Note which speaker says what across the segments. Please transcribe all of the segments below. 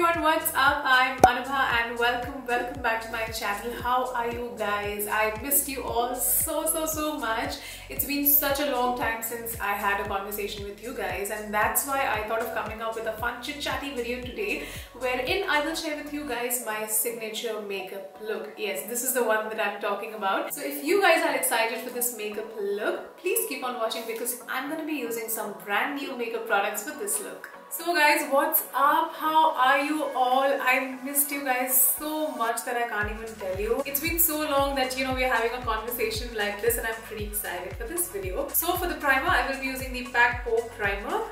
Speaker 1: everyone, what's up? I'm Anubha and welcome back to my channel. How are you guys? I missed you all so much. It's been such a long time since I had a conversation with you guys, and that's why I thought of coming up with a fun chit-chatty video today wherein I will share with you guys my signature makeup look. Yes, this is the one that I'm talking about. So if you guys are excited for this makeup look, please keep on watching because I'm going to be using some brand new makeup products with this look. So guys, what's up? How are you all? I missed you guys so much that I can't even tell you. It's been so long that we're having a conversation like this, and I'm pretty excited for this video. So for the primer, I will be using the PAC Pore Primer.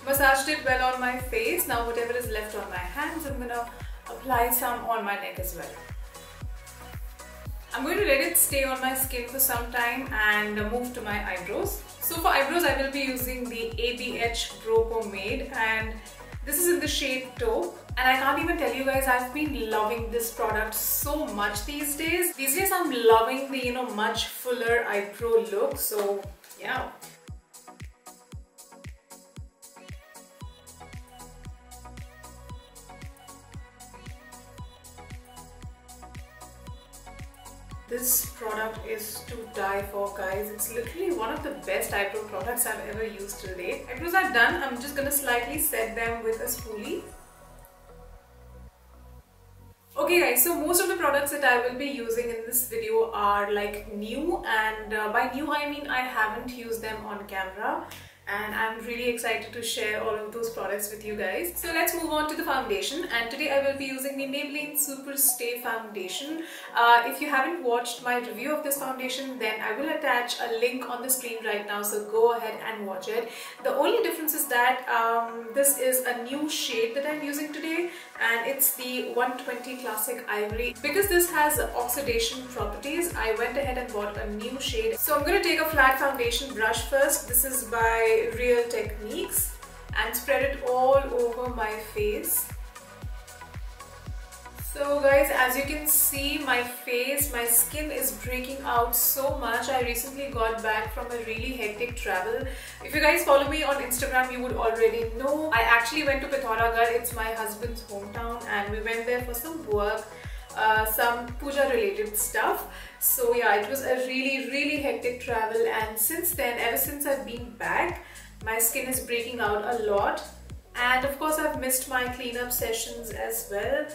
Speaker 1: Massaged it well on my face. Now whatever is left on my hands, I'm gonna apply some on my neck as well. I'm going to let it stay on my skin for some time and move to my eyebrows. So for eyebrows, I will be using the Eyebrow Pomade, and this is in the shade Taupe. And I can't even tell you guys, I've been loving this product so much these days. These days I'm loving the much fuller eyebrow look, so yeah. This product is to die for, guys. It's literally one of the best eyebrow products I've ever used till date. Eyebrows are done. I'm just gonna slightly set them with a spoolie. Okay guys, so most of the products that I will be using in this video are like new, and by new I mean I haven't used them on camera. And I'm really excited to share all of those products with you guys. So let's move on to the foundation, and today I will be using the Maybelline Super Stay Foundation. If you haven't watched my review of this foundation, then I will attach a link on the screen right now, so go ahead and watch it. The only difference is that this is a new shade that I'm using today, and it's the 120 Classic Ivory. Because this has oxidation properties, I went ahead and bought a new shade. So I'm going to take a flat foundation brush first. This is by Real Techniques, and spread it all over my face. So guys, as you can see, my skin is breaking out so much. I recently got back from a really hectic travel. If you guys follow me on Instagram, you would already know. I actually went to Pithoragarh. It's my husband's hometown, and we went there for some work, some puja related stuff. So yeah, it was a really hectic travel, and since then, ever since I've been back, my skin is breaking out a lot, and of course I've missed my cleanup sessions as well.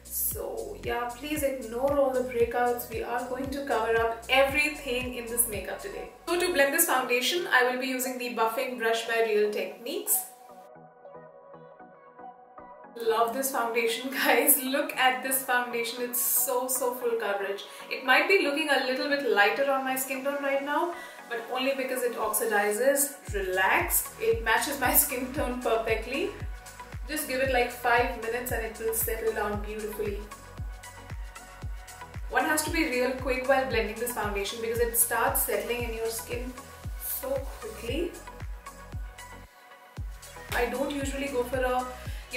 Speaker 1: So yeah, please ignore all the breakouts. We are going to cover up everything in this makeup today. So to blend this foundation, I will be using the buffing brush by Real Techniques. Love this foundation, guys. Look at this foundation. It's so full coverage. It might be looking a little bit lighter on my skin tone right now, but only because it oxidizes. Relax. It matches my skin tone perfectly. Just give it like 5 minutes and it will settle down beautifully. One has to be real quick while blending this foundation because it starts settling in your skin so quickly. I don't usually go for a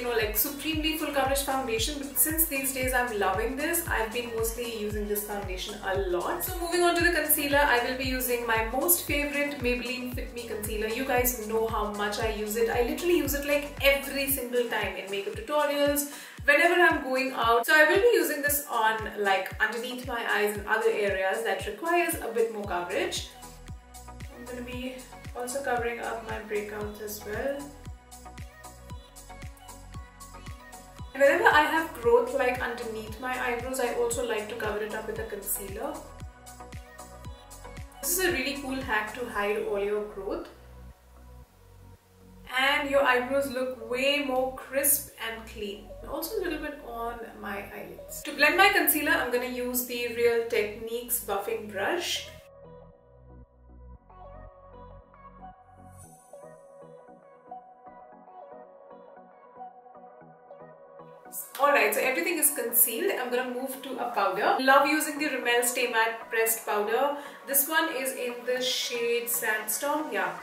Speaker 1: like supremely full coverage foundation, but since these days I'm loving this, I've been mostly using this foundation a lot. So moving on to the concealer, I will be using my most favorite Maybelline Fit Me Concealer. You guys know how much I use it. I literally use it like every single time in makeup tutorials, whenever I'm going out. So I will be using this on like underneath my eyes and other areas that requires a bit more coverage. I'm going to be also covering up my breakouts as well. Whenever I have growth like underneath my eyebrows, I also like to cover it up with a concealer. This is a really cool hack to hide all your growth. And your eyebrows look way more crisp and clean. Also a little bit on my eyelids. To blend my concealer, I'm going to use the Real Techniques buffing brush. Alright, so everything is concealed. I'm going to move to a powder. Love using the Rimmel Stay Matte Pressed Powder. This one is in the shade Sandstorm, yeah.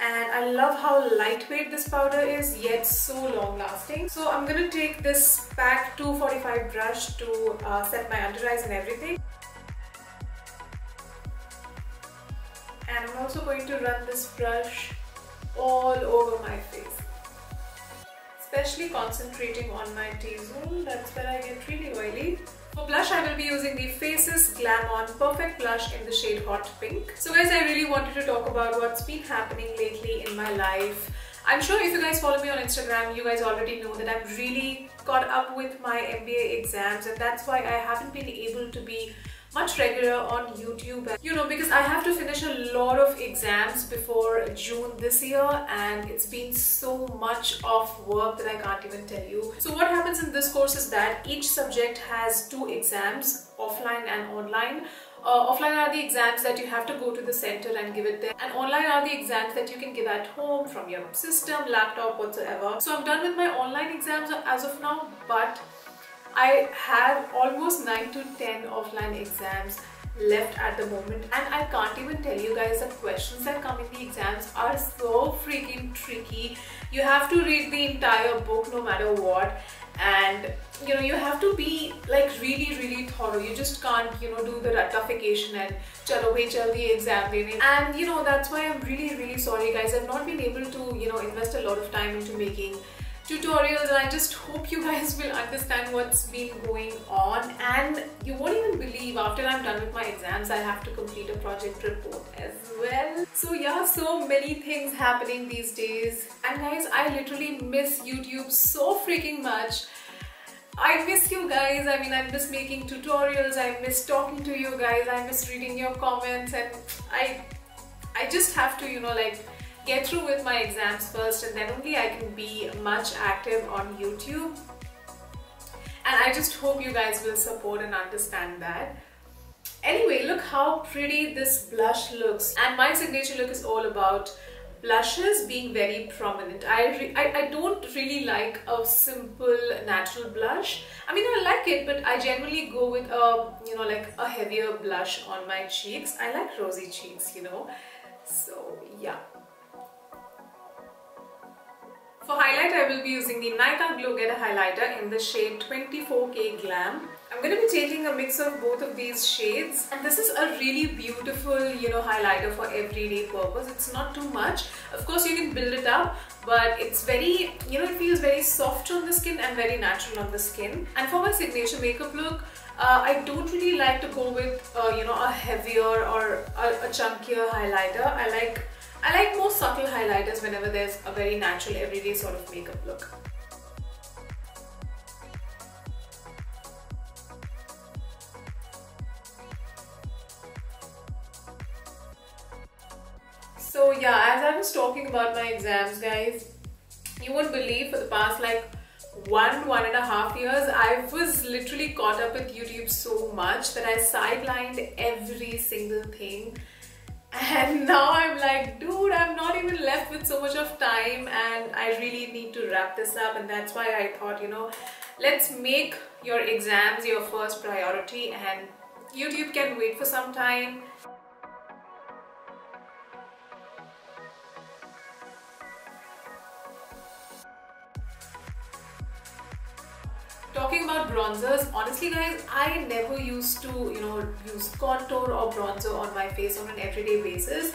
Speaker 1: And I love how lightweight this powder is, yet so long lasting. So I'm going to take this PAC 245 brush to set my under eyes and everything. And I'm also going to run this brush all over my face. especially concentrating on my T-zone. That's where I get really oily. For blush, I will be using the Faces Glam On Perfect Blush in the shade Hot Pink. So guys, I really wanted to talk about what's been happening lately in my life. I'm sure if you guys follow me on Instagram, you guys already know that I'm really caught up with my MBA exams, and that's why I haven't been able to be much regular on YouTube, because I have to finish a lot of exams before June this year, and it's been so much of work that I can't even tell you. So what happens in this course is that each subject has 2 exams, offline and online. Offline are the exams that you have to go to the center and give it there, and online are the exams that you can give at home from your system, laptop, whatsoever. So I'm done with my online exams as of now, but I have almost 9 to 10 offline exams left at the moment, and I can't even tell you guys, the questions that come in the exams are so freaking tricky. You have to read the entire book no matter what, and you have to be like really thorough. You just can't do the ratification and chalo bhai chal the exam dene. And that's why I'm really sorry guys. I've not been able to invest a lot of time into making tutorials, and I just hope you guys will understand what's been going on. And you won't even believe, after I'm done with my exams, I have to complete a project report as well. So yeah, so many things happening these days, and guys, I literally miss YouTube so freaking much. I miss you guys. I mean, I miss making tutorials, I miss talking to you guys, I miss reading your comments, and I just have to get through with my exams first, and then only I can be much active on YouTube. And I just hope you guys will support and understand that. Anyway, look how pretty this blush looks, and my signature look is all about blushes being very prominent. I don't really like a simple natural blush. I mean, I like it, but I generally go with a heavier blush on my cheeks. I like rosy cheeks, so yeah. For highlight, I will be using the Nykaa Glow Getter highlighter in the shade 24K Glam. I'm going to be taking a mix of both of these shades, and this is a really beautiful highlighter for everyday purpose. It's not too much. Of course, you can build it up, but it's very, it feels very soft on the skin and very natural on the skin. And for my signature makeup look, I don't really like to go with a heavier or a chunkier highlighter. I like more subtle highlighters whenever there's a very natural everyday sort of makeup look. So yeah, as I was talking about my exams guys, you won't believe, for the past like 1.5 years, I was literally caught up with YouTube so much that I sidelined every single thing. And now I'm like, dude, I'm not even left with so much of time, and I really need to wrap this up. And that's why I thought, let's make your exams your first priority, and YouTube can wait for some time. Talking about bronzers, honestly guys, I never used to use contour or bronzer on my face on an everyday basis,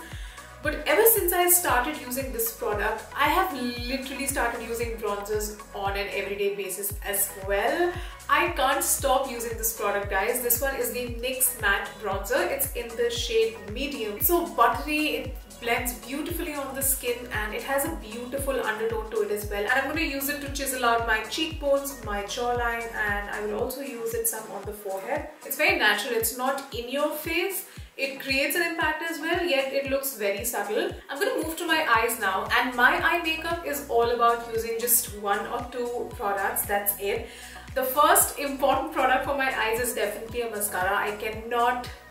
Speaker 1: but ever since I started using this product, I have literally started using bronzers on an everyday basis as well. I can't stop using this product guys. This one is the NYX Matte Bronzer. It's in the shade Medium. It's so buttery, it blends beautifully on the skin, and it has a beautiful undertone to it as well. And I'm going to use it to chisel out my cheekbones, my jawline, and I will also use it some on the forehead. It's very natural, it's not in your face. It creates an impact as well, yet it looks very subtle. I'm going to move to my eyes now, and my eye makeup is all about using just 1 or 2 products, that's it. The first important product for my eyes is definitely a mascara.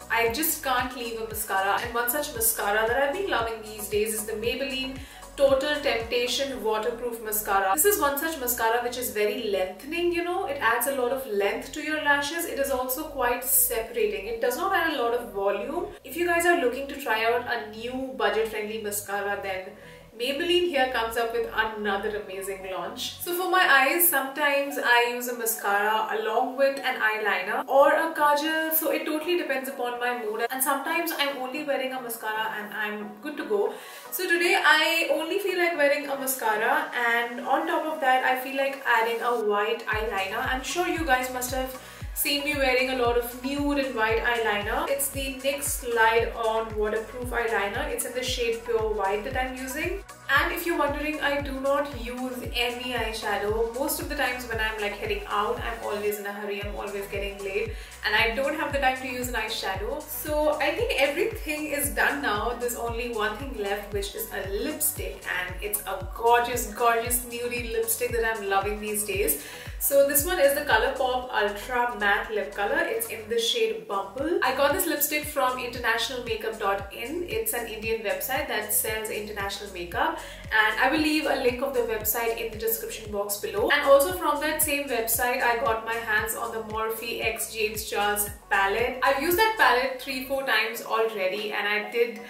Speaker 1: I just can't leave a mascara, and one such mascara that I've been loving these days is the Maybelline Total Temptation Waterproof Mascara. This is one such mascara which is very lengthening, it adds a lot of length to your lashes. It is also quite separating. It does not add a lot of volume. If you guys are looking to try out a new budget-friendly mascara, then Maybelline here comes up with another amazing launch. So for my eyes, sometimes I use a mascara along with an eyeliner or a kajal, so it totally depends upon my mood, and sometimes I'm only wearing a mascara and I'm good to go. So today I only feel like wearing a mascara, and on top of that, I feel like adding a white eyeliner. I'm sure you guys must have seen me wearing a lot of nude and white eyeliner. It's the NYX Slide On Waterproof Eyeliner. It's in the shade Pure White that I'm using. And if you're wondering, I do not use any eyeshadow. Most of the times when I'm like heading out, I'm always in a hurry, I'm always getting late, and I don't have the time to use an eyeshadow. So I think everything is done now. There's only one thing left, which is a lipstick, and it's a gorgeous, gorgeous nudie lipstick that I'm loving these days. So this one is the ColourPop Ultra Matte Lip Color. It's in the shade Bumble. I got this lipstick from internationalmakeup.in. It's an Indian website that sells international makeup, and I will leave a link of the website in the description box below. And also from that same website, I got my hands on the Morphe X James Charles palette. I've used that palette 3-4 times already, and I did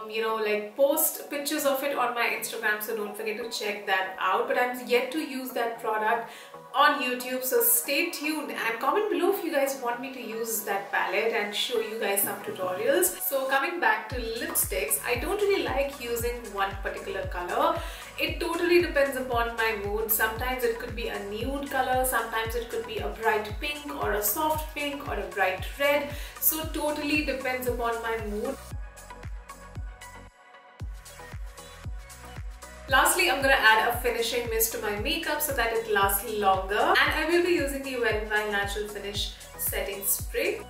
Speaker 1: you know, like post pictures of it on my Instagram, so don't forget to check that out. But I'm yet to use that product on YouTube, so stay tuned and comment below if you guys want me to use that palette and show you guys some tutorials. So coming back to lipsticks, I don't really like using one particular color. It totally depends upon my mood. Sometimes it could be a nude color, sometimes it could be a bright pink or a soft pink or a bright red. So totally depends upon my mood. Lastly, I'm gonna add a finishing mist to my makeup so that it lasts longer, and I will be using the Wet n Wild Natural Finish Setting Spray.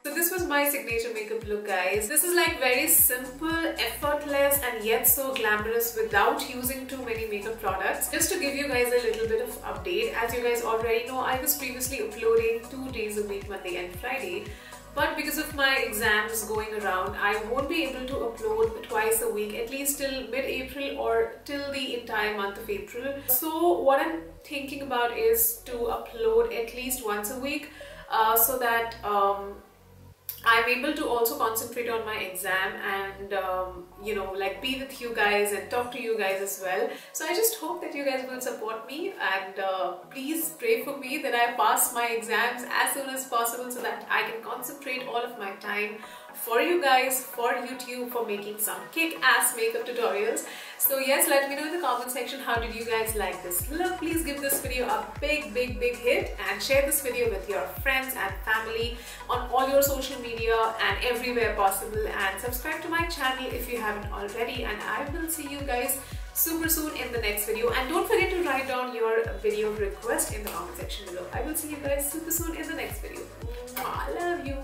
Speaker 1: So this was my signature makeup look, guys. This is like very simple, effortless, and yet so glamorous without using too many makeup products. Just to give you guys a little bit of update, as you guys already know, I was previously uploading 2 days a week, Monday and Friday. But because of my exams going around, I won't be able to upload twice a week, at least till mid-April or till the entire month of April. So what I'm thinking about is to upload at least once a week, so that I'm able to also concentrate on my exam and you know, like be with you guys and talk to you guys as well. So I just hope that you guys will support me, and please pray for me that I pass my exams as soon as possible so that I can concentrate all of my time for you guys, for YouTube, for making some kick-ass makeup tutorials. So yes, let me know in the comment section, how did you guys like this look? Please give this video a big hit and share this video with your friends and family on all your social media and everywhere possible, and subscribe to my channel if you haven't already, and I will see you guys super soon in the next video. And don't forget to write down your video request in the comment section below. I will see you guys super soon in the next video. Mwah, love you.